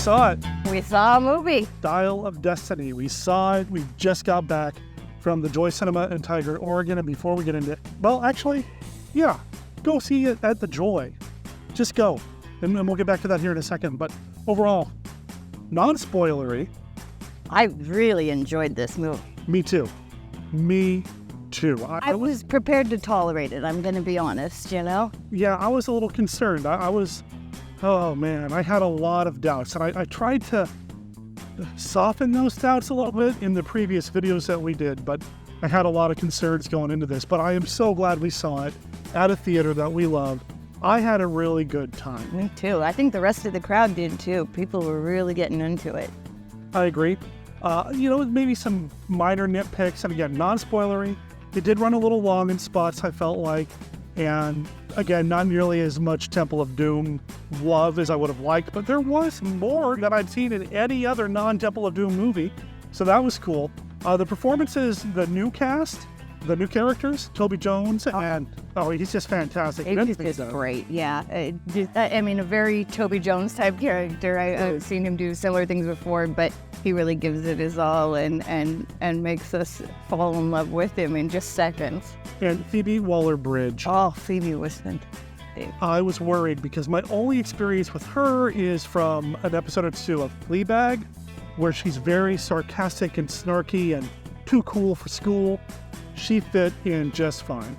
saw it. We saw a movie. Dial of Destiny. We saw it. We just got back from the Joy Cinema in Tigard, Oregon. And before we get into it, well, actually, yeah, go see it at the Joy. Just go. And we'll get back to that here in a second. But overall, non-spoilery. I really enjoyed this movie. Me too. Me too. I was prepared to tolerate it, I'm going to be honest, you know? Yeah, I was a little concerned. I was, oh man, I had a lot of doubts. And I tried to soften those doubts a little bit in the previous videos that we did, but I had a lot of concerns going into this. But I am so glad we saw it at a theater that we loved. I had a really good time. Me too. I think the rest of the crowd did too. People were really getting into it. I agree. Maybe some minor nitpicks, and again, non-spoilery. It did run a little long in spots, I felt like, and again, not nearly as much Temple of Doom love as I would have liked, but there was more that I'd seen in any other non-Temple of Doom movie, so that was cool. The performances, the new cast, the new characters, Toby Jones, and he's just fantastic. He's just great, yeah. A very Toby Jones type character. I've seen him do similar things before, but he really gives it his all and makes us fall in love with him in just seconds. And Phoebe Waller-Bridge. Oh, Phoebe was fantastic. I was worried because my only experience with her is from an episode or two of Fleabag, where she's very sarcastic and snarky and too cool for school. She fit in just fine.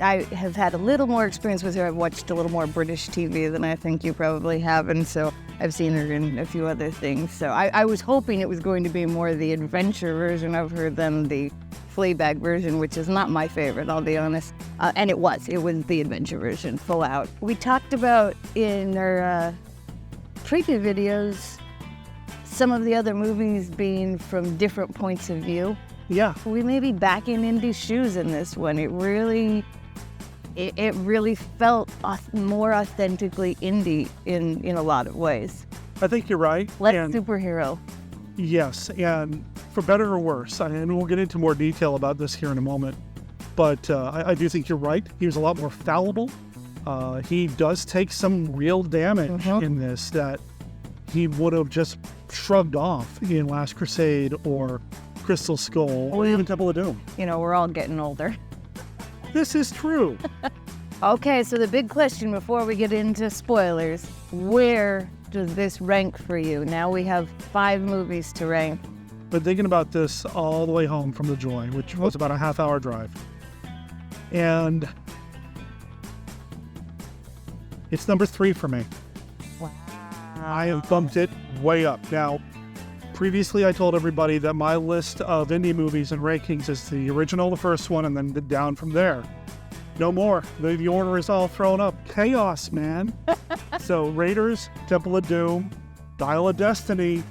I have had a little more experience with her. I've watched a little more British TV than I think you probably have, and so I've seen her in a few other things. So I was hoping it was going to be more the adventure version of her than the Fleabag version, which is not my favorite, I'll be honest. And it was the adventure version, full out. We talked about in our preview videos some of the other movies being from different points of view. Yeah. We may be back in Indy's shoes in this one. It really felt more authentically indie in a lot of ways. I think you're right. Superhero. Yes, and for better or worse, and we'll get into more detail about this here in a moment, but I do think you're right. He was a lot more fallible. He does take some real damage in this that he would have just shrugged off in Last Crusade or Crystal Skull or even Temple of Doom. We're all getting older. This is true. Okay, so the big question before we get into spoilers, where does this rank for you? Now we have 5 movies to rank. Been thinking about this all the way home from the Joy, which was about a half-hour drive. And it's number 3 for me. Wow. I have bumped it way up. Now, previously I told everybody that my list of indie movies and rankings is the original, the first one, and then down from there. No more. The order is all thrown up. Chaos, man. So Raiders, Temple of Doom, Dial of Destiny,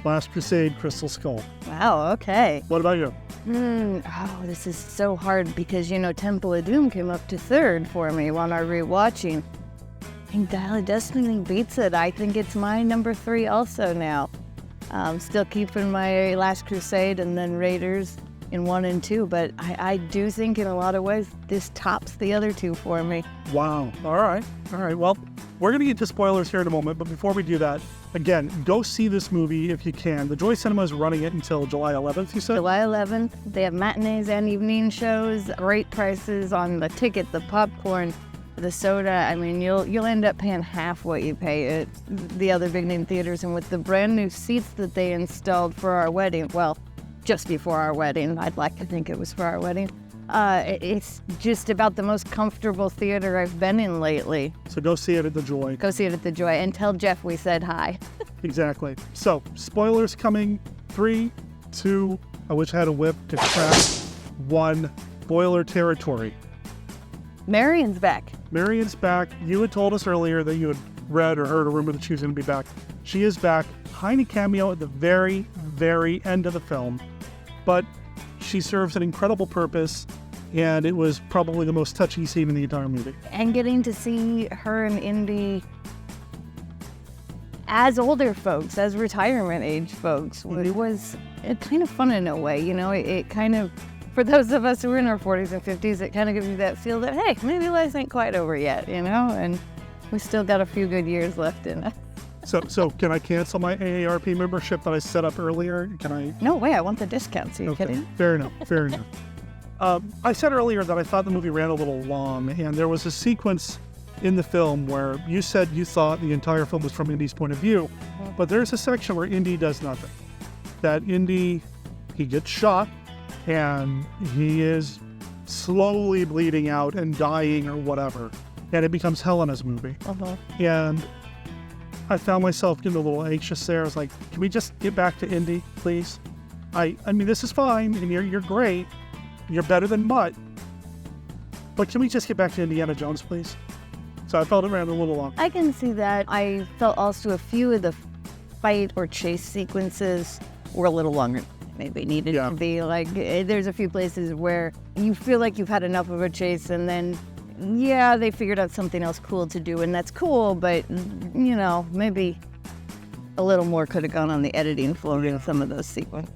Last Crusade, Crystal Skull. Wow, okay. What about you? This is so hard because, Temple of Doom came up to 3rd for me when I rewatching. I think Dial of Destiny beats it. I think it's my number 3 also now. Still keeping my Last Crusade and then Raiders in 1 and 2, but I do think in a lot of ways this tops the other 2 for me. Wow. All right. Well, we're going to get to spoilers here in a moment, but before we do that, again, go see this movie if you can. The Joy Cinema is running it until July 11th, you said? July 11th. They have matinees and evening shows, great prices on the ticket, the popcorn, the soda. You'll end up paying half what you pay at the other big name theaters, and with the brand new seats that they installed for our wedding, well, just before our wedding. I'd like to think it was for our wedding. It's just about the most comfortable theater I've been in lately. So go see it at the Joy. Go see it at the Joy and tell Jeff we said hi. Exactly. So spoilers coming. 3, 2, I wish I had a whip to crack 1, spoiler territory. Marion's back. Marion's back. You had told us earlier that you had read or heard a rumor that she was going to be back. She is back. Tiny cameo at the very, very end of the film. But she serves an incredible purpose, and it was probably the most touchy scene in the entire movie. And getting to see her and Indy as older folks, as retirement age folks, it was kind of fun in a way. It kind of, for those of us who are in our 40s and 50s, it kind of gives you that feel that, hey, maybe life ain't quite over yet, and we still got a few good years left in us. So can I cancel my AARP membership that I set up earlier? Can I? No way, I want the discounts. Are you kidding? Fair enough. Fair enough. I said earlier that I thought the movie ran a little long, and there was a sequence in the film where you said you thought the entire film was from Indy's point of view, but there's a section where Indy does nothing. That Indy, he gets shot, and he is slowly bleeding out and dying or whatever, and it becomes Helena's movie. And I found myself getting a little anxious there. I was like, can we just get back to Indy, please? I mean, this is fine, and you're great. You're better than Mutt. But can we just get back to Indiana Jones, please? So I felt it ran a little long. I can see that. I felt also a few of the fight or chase sequences were a little longer. Maybe needed to be. Like, there's a few places where you feel like you've had enough of a chase, and then, yeah, they figured out something else cool to do, and that's cool, but, you know, maybe a little more could have gone on the editing floor in some of those sequences.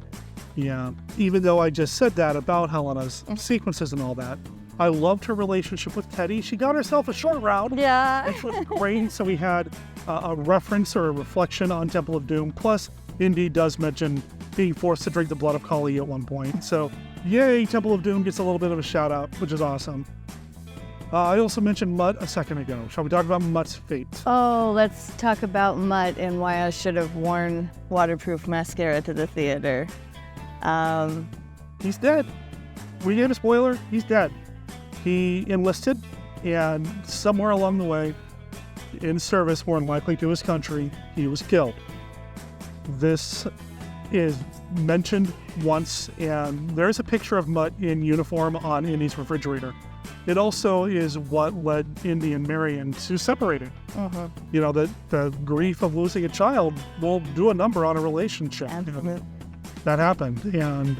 Yeah. Even though I just said that about Helena's sequences and all that, I loved her relationship with Teddy. She got herself a short round. Yeah. Which was great. So we had a reference or a reflection on Temple of Doom. Plus, Indy does mention being forced to drink the blood of Kali at one point. So, yay, Temple of Doom gets a little bit of a shout out, which is awesome. I also mentioned Mutt a second ago. Shall we talk about Mutt's fate? Oh, let's talk about Mutt and why I should have worn waterproof mascara to the theater. He's dead. We gave a spoiler. He's dead. He enlisted, and somewhere along the way, in service more than likely to his country, he was killed. This is mentioned once, and there's a picture of Mutt in uniform on Indy's refrigerator. It also is what led Indy and Marion to separating. You know, the grief of losing a child will do a number on a relationship. Absolutely. That happened, and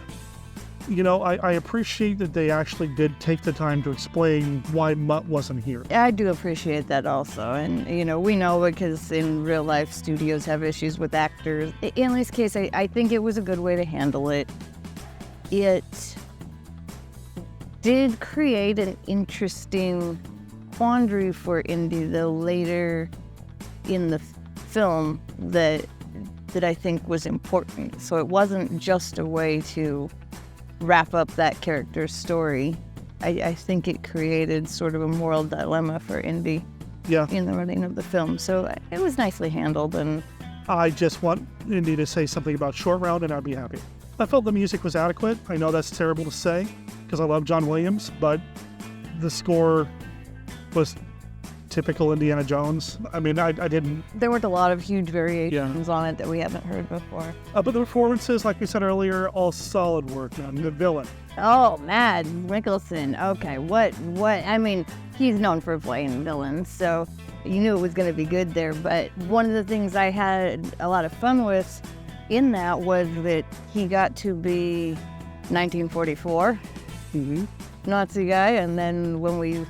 you know, I appreciate that they actually did take the time to explain why Mutt wasn't here. I do appreciate that also. And, you know, we know because in real life studios have issues with actors. In this case, I think it was a good way to handle it. It did create an interesting quandary for Indy, though, later in the film that I think was important. So it wasn't just a way to wrap up that character's story. I think it created sort of a moral dilemma for Indy in the running of the film. So it was nicely handled. And I just want Indy to say something about Short Round, and I'd be happy. I felt the music was adequate. I know that's terrible to say because I love John Williams, but the score was typical Indiana Jones. I mean, I didn't... There weren't a lot of huge variations on it that we haven't heard before. But the performances, like we said earlier, all solid work, man. The villain. Oh, Mads Mikkelsen. Okay, what? I mean, he's known for playing villains, so you knew it was going to be good there. But one of the things I had a lot of fun with in that was that he got to be 1944 Nazi guy, and then when we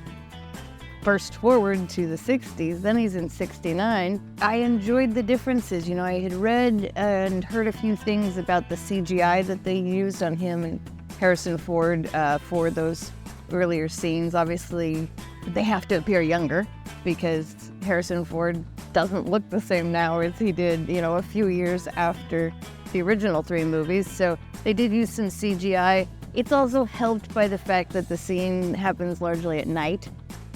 burst forward to the 60s, then he's in 69. I enjoyed the differences. You know, I had read and heard a few things about the CGI that they used on him and Harrison Ford for those earlier scenes. Obviously, they have to appear younger because Harrison Ford doesn't look the same now as he did, you know, a few years after the original 3 movies. So they did use some CGI. It's also helped by the fact that the scene happens largely at night.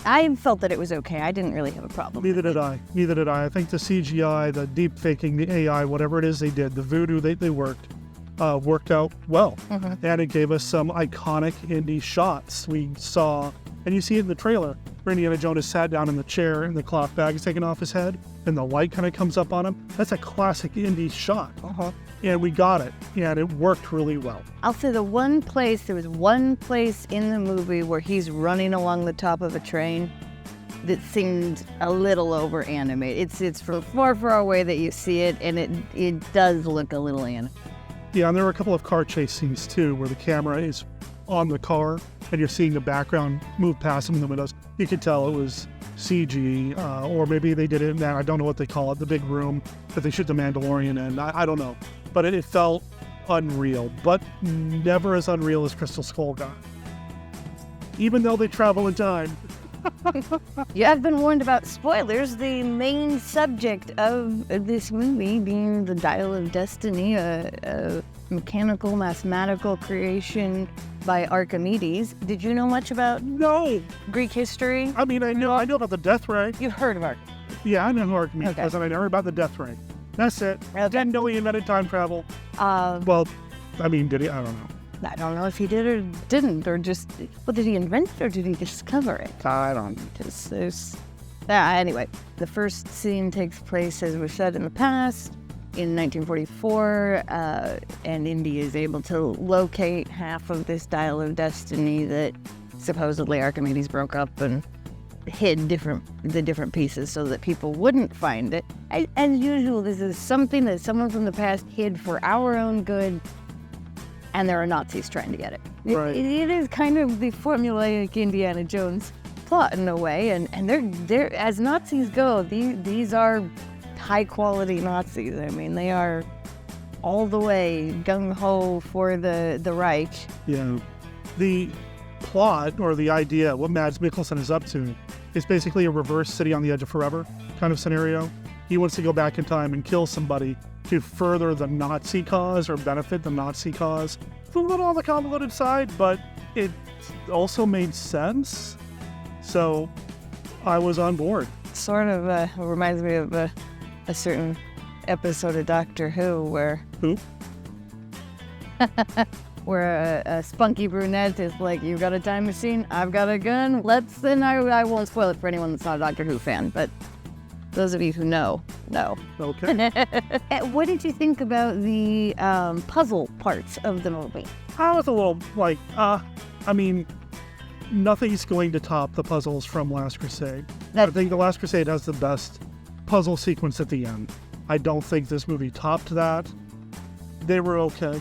I felt that it was okay. I didn't really have a problem. Neither did I. I think the CGI, the deep faking, the AI, whatever it is they did, the voodoo they worked out well. And it gave us some iconic Indy shots. We saw, and you see it in the trailer, where Indiana Jones is sat down in the chair and the cloth bag is taken off his head and the light kind of comes up on him. That's a classic Indy shot. And we got it, and it worked really well. I'll say there was one place in the movie where he's running along the top of a train that seemed a little over animated. It's from far away that you see it, and it does look a little animated. Yeah, and there were a couple of car chase scenes too, where the camera is on the car, and you're seeing the background move past them in the windows. You could tell it was CG, or maybe they did it in that, I don't know what they call it, the big room that they shoot the Mandalorian in. I don't know. But it felt unreal, but never as unreal as Crystal Skull got. Even though they travel in time. You have been warned about spoilers. The main subject of this movie being the Dial of Destiny, a mechanical, mathematical creation by Archimedes. Did you know much about No. Greek history? I mean, I know about the death ray. You've heard of Archimedes. Yeah, I know who Archimedes Okay. was, and I never about the death ray. That's it. Okay. Didn't know he invented time travel. Uh, Well, I mean, did he? I don't know. I don't know if he did or didn't, or just, well, did he invent it or did he discover it? I don't. Anyway, the first scene takes place, as we said, in the past, in 1944, and Indy is able to locate half of this Dial of Destiny that supposedly Archimedes broke up and hid the different pieces so that people wouldn't find it. As usual, this is something that someone from the past hid for our own good, and there are Nazis trying to get it. Right. It is kind of the formulaic Indiana Jones plot in a way, and they're as Nazis go, these are high quality Nazis. I mean, they are all the way gung ho for the Reich. Yeah. The plot or the idea, what Mads Mikkelsen is up to, is basically a reverse City on the Edge of Forever kind of scenario. He wants to go back in time and kill somebody to further the Nazi cause or benefit the Nazi cause. It's a little on the convoluted side, but it also made sense. So I was on board. Sort of reminds me of a certain episode of Doctor Who where Who? where a spunky brunette is like, "You got a time machine? I've got a gun. Let's." And I won't spoil it for anyone that's not a Doctor Who fan, but those of you who know. Okay. What did you think about the puzzle parts of the movie? I was a little like, I mean, nothing's going to top the puzzles from Last Crusade. I think The Last Crusade has the best puzzle sequence at the end. I don't think this movie topped that. They were okay.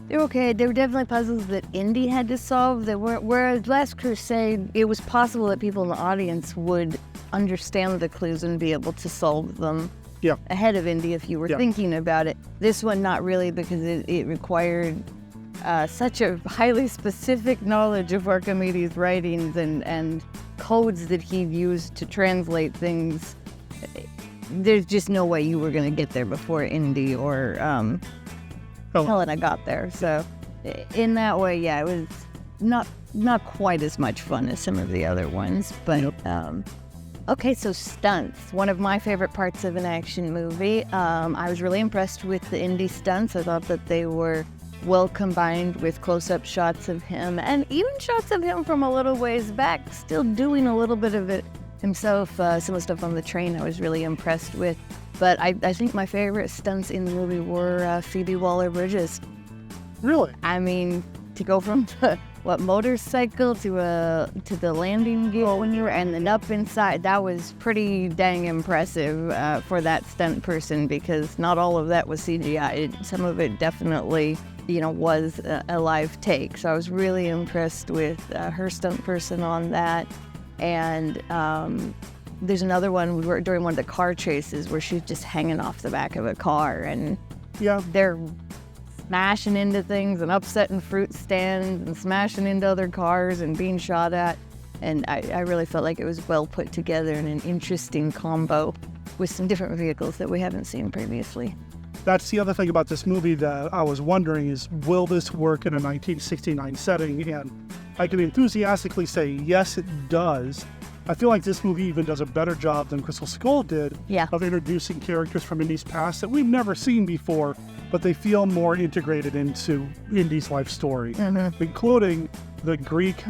They're okay. They were definitely puzzles that Indy had to solve. Whereas Last Crusade, it was possible that people in the audience would understand the clues and be able to solve them ahead of Indy if you were thinking about it. This one, not really, because it required such a highly specific knowledge of Archimedes' writings and codes that he'd used to translate things. There's just no way you were going to get there before Indy or Helena got there. So in that way, it was not quite as much fun as some of the other ones. But okay, so stunts. One of my favorite parts of an action movie. I was really impressed with the Indy stunts. I thought that they were well combined with close-up shots of him and even shots of him from a little ways back, still doing a little bit of it himself. Some of the stuff on the train I was really impressed with. But I think my favorite stunts in the movie were Phoebe Waller-Bridges. Really? I mean, to go from motorcycle to the landing gear and then up inside, that was pretty dang impressive for that stunt person, because not all of that was CGI. Some of it definitely, was a live take. So I was really impressed with her stunt person on that. And there's another one during one of the car chases where she's just hanging off the back of a car and they're smashing into things and upsetting fruit stands and smashing into other cars and being shot at. And I really felt like it was well put together and an interesting combo with some different vehicles that we haven't seen previously. That's the other thing about this movie that I was wondering is, will this work in a 1969 setting? And I can enthusiastically say, yes, it does. I feel like this movie even does a better job than Crystal Skull did of introducing characters from Indy's past that we've never seen before, but they feel more integrated into Indy's life story, including the Greek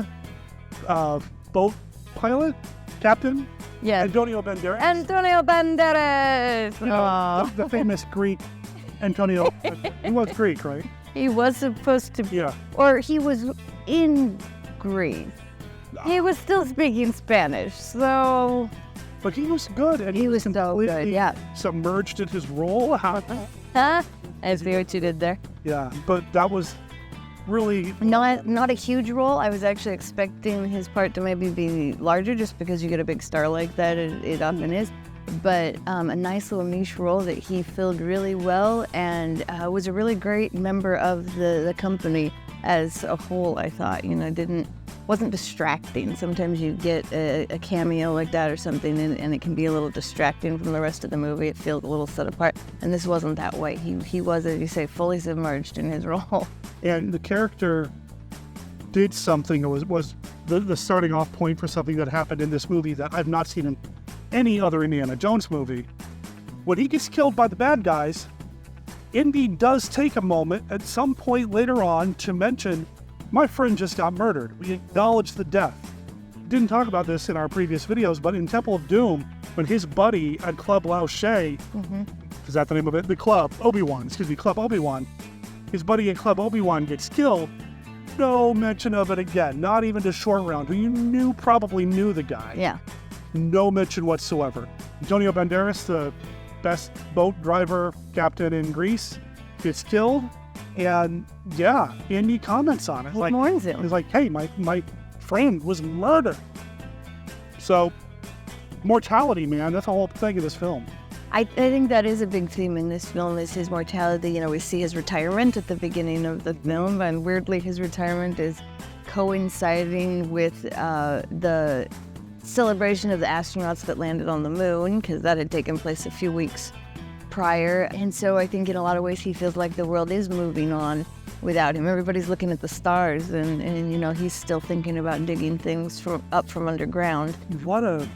boat pilot, captain, Antonio Banderas. Antonio Banderas! The famous Greek Antonio. He was Greek, right? He was supposed to be. Yeah. Or he was in Greece. He was still speaking Spanish, so... But he was good, and he was so good, submerged in his role. Huh? I see what you did there. Yeah, but that was really... Not a huge role. I was actually expecting his part to maybe be larger, just because you get a big star like that, it often is. But a nice little niche role that he filled really well, and was a really great member of the company as a whole, I thought. wasn't distracting. Sometimes you get a cameo like that or something, and it can be a little distracting from the rest of the movie. It feels a little set apart, and this wasn't that way. He was, as you say, fully submerged in his role. And the character did something. It was the starting off point for something that happened in this movie that I've not seen in any other Indiana Jones movie. When he gets killed by the bad guys, Indy does take a moment at some point later on to mention, my friend just got murdered. We acknowledge the death. Didn't talk about this in our previous videos, but in Temple of Doom, when his buddy at Club Lao She, is that the name of it? The Club Obi-Wan, Club Obi-Wan. His buddy at Club Obi-Wan gets killed. No mention of it again, not even to Short Round, who you probably knew the guy. Yeah. No mention whatsoever. Antonio Banderas, the best boat driver captain in Greece, gets killed, and yeah, Indy comments on it. He mourns him. He's like, hey, my friend was murdered. So, mortality, man, that's the whole thing of this film. I think that is a big theme in this film, is his mortality. You know, we see his retirement at the beginning of the film, and weirdly his retirement is coinciding with the celebration of the astronauts that landed on the moon, because that had taken place a few weeks prior. And so I think in a lot of ways he feels like the world is moving on without him. Everybody's looking at the stars, and you know, he's still thinking about digging things up from underground. What a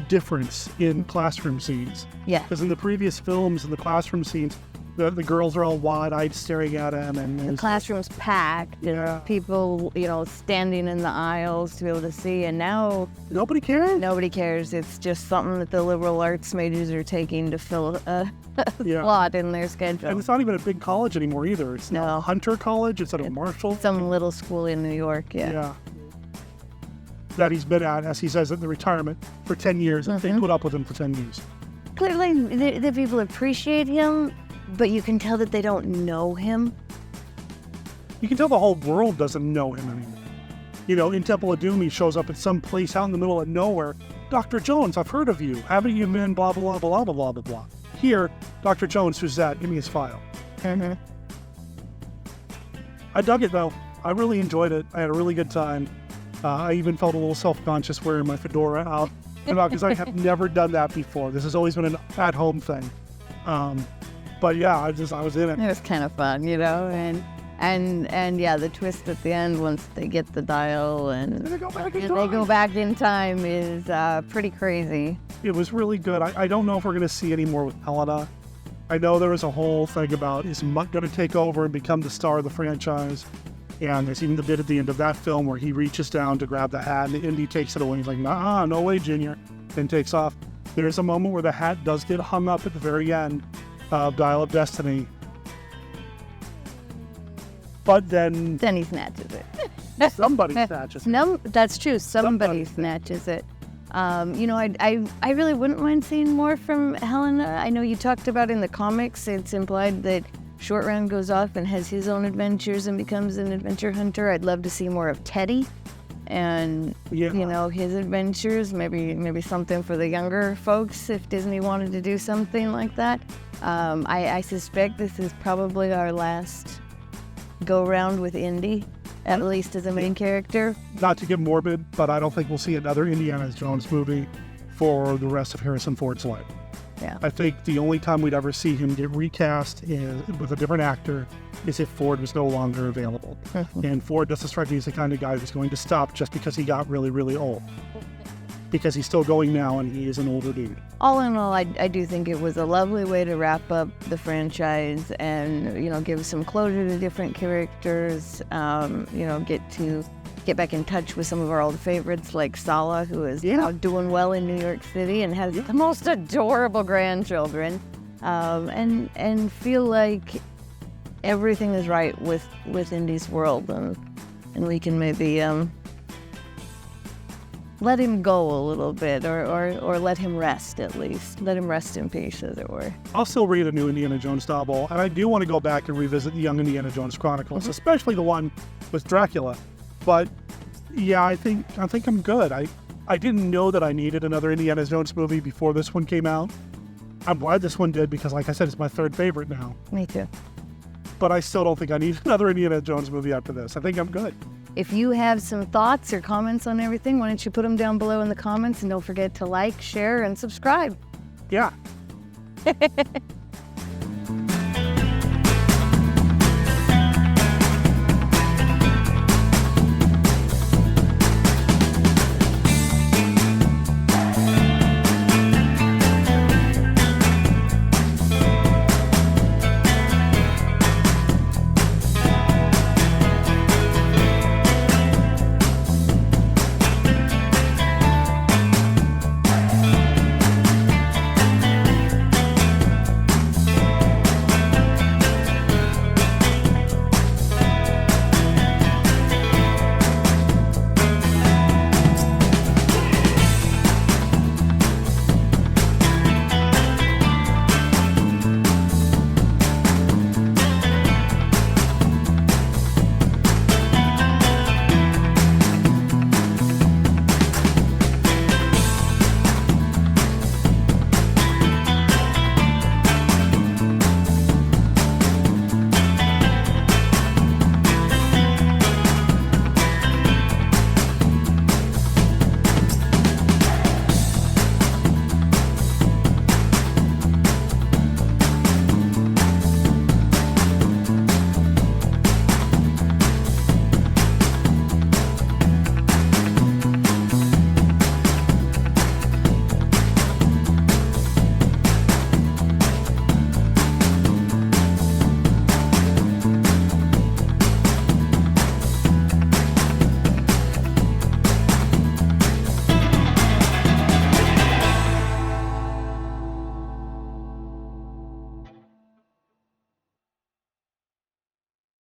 difference in classroom scenes. Yeah. Because in the previous films, in the classroom scenes, the girls are all wide-eyed staring at him, and The classroom's packed, Yeah. and people, you know, standing in the aisles to be able to see, and now nobody cares. nobody cares. It's just something that the liberal arts majors are taking to fill a Yeah. slot in their And schedule. it's not even a big college anymore either. It's No. now Hunter College instead of Marshall. Some little school in New York, Yeah. That he's been at, as he says, in the retirement for 10 years. And they put up with him for 10 years. Clearly, the people appreciate him, but you can tell that they don't know him. You can tell the whole world doesn't know him anymore. You know, in Temple of Doom, he shows up at some place out in the middle of nowhere. Dr. Jones, I've heard of you. Haven't you been blah, blah, blah, blah, blah, blah, blah. Here, Dr. Jones, who's that? Give me his file. I dug it, though. I really enjoyed it. I had a really good time. I even felt a little self-conscious wearing my fedora out and about, because I have never done that before. This has always been an at-home thing. But yeah, I was in it. It was kind of fun, you know, and yeah, the twist at the end once they get the dial and They go back in they time. go back in time is pretty crazy. It was really good. I don't know if we're going to see any more with Helena. I know there was a whole thing about, is Mutt going to take over and become the star of the franchise? And there's even the bit at the end of that film where he reaches down to grab the hat and Indy takes it away. He's like, nah, no way, Junior. Then takes off. There's a moment where the hat does get hung up at the very end of Dial of Destiny. But then Then he snatches it. somebody snatches it. No, that's true. Somebody Somebody snatches it. You know, I really wouldn't mind seeing more from Helena. I know you talked about in the comics, it's implied that Short Round goes off and has his own adventures and becomes an adventure hunter. I'd love to see more of Teddy and, Yeah. you know, his adventures. Maybe something for the younger folks if Disney wanted to do something like that. I suspect this is probably our last go-round with Indy, at least as a main character. Not to get morbid, but I don't think we'll see another Indiana Jones movie for the rest of Harrison Ford's life. Yeah. I think the only time we'd ever see him get recast with a different actor is if Ford was no longer available. And Ford doesn't strike me as the kind of guy who's going to stop just because he got really, really old. Because he's still going now and he is an older dude. All in all, I do think it was a lovely way to wrap up the franchise and, you know, give some closure to different characters, you know, get back in touch with some of our old favorites like Sala, who is now doing well in New York City and has the most adorable grandchildren, and feel like everything is right with Indy's world, and we can maybe let him go a little bit, or let him rest at least. Let him rest in peace, as it were. I'll still read a new Indiana Jones novel, and I do want to go back and revisit the Young Indiana Jones Chronicles, especially the one with Dracula. But yeah, I think I'm good. I didn't know that I needed another Indiana Jones movie before this one came out. I'm glad this one did because, like I said, it's my third favorite now. Me too. But I still don't think I need another Indiana Jones movie after this. I think I'm good. if you have some thoughts or comments on everything, why don't you put them down below in the comments, and don't forget to like, share, and subscribe. Yeah.